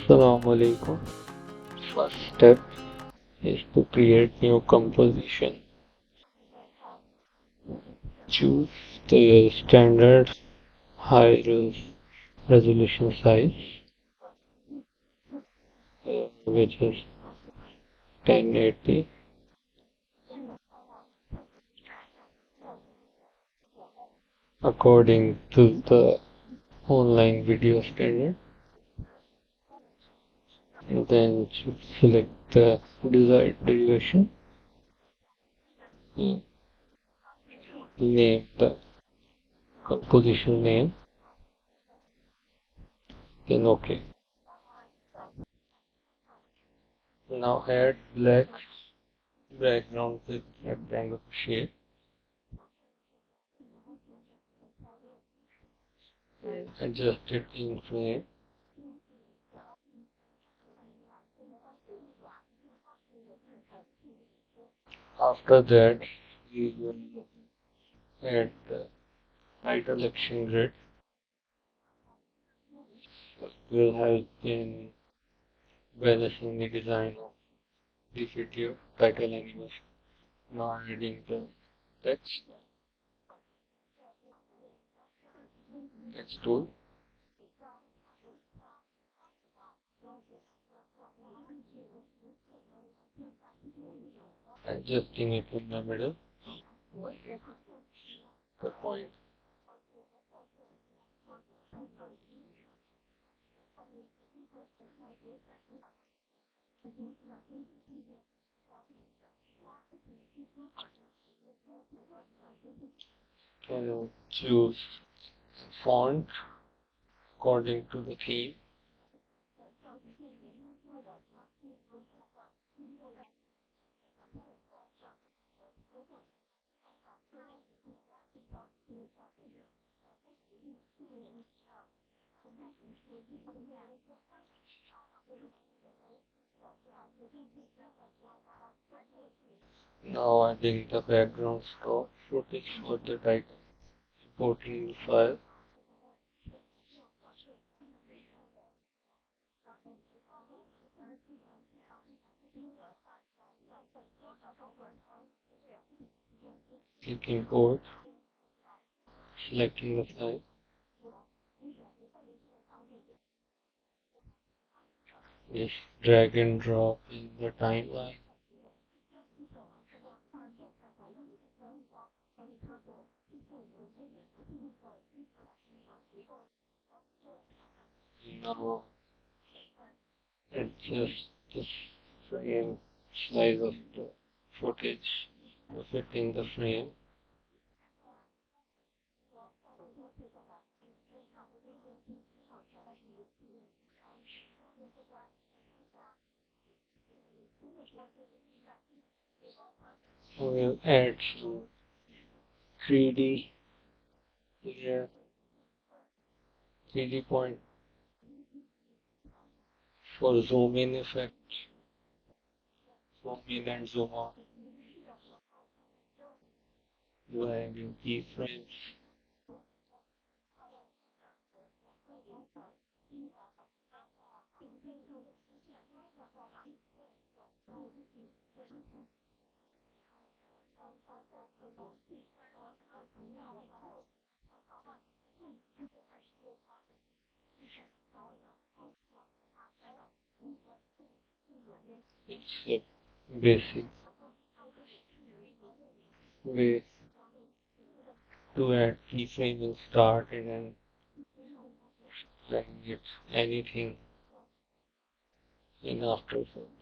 Assalamu alaikum. First step is to create new composition. Choose the standard high resolution size, which is 1080 according to the online video standard. And then select the desired duration, name the composition name, then OK. Now add black background with rectangle shape. Adjust it in frame. After that, we will add the title action grid. Will help in balancing the design of the video title animation. Now adding the text tool, adjusting it in the middle, the point, and choose font according to the theme. Now adding the background stock footage for the title, importing the file, click import, selecting the file, just drag and drop in the timeline. Now adjust the frame size of the footage to fit in the frame. We'll add some 3D here, 3D point for zoom in effect, zoom in and zoom out, driving keyframes. It's a basic way to add keyframe and start and then when it's anything in After Effects.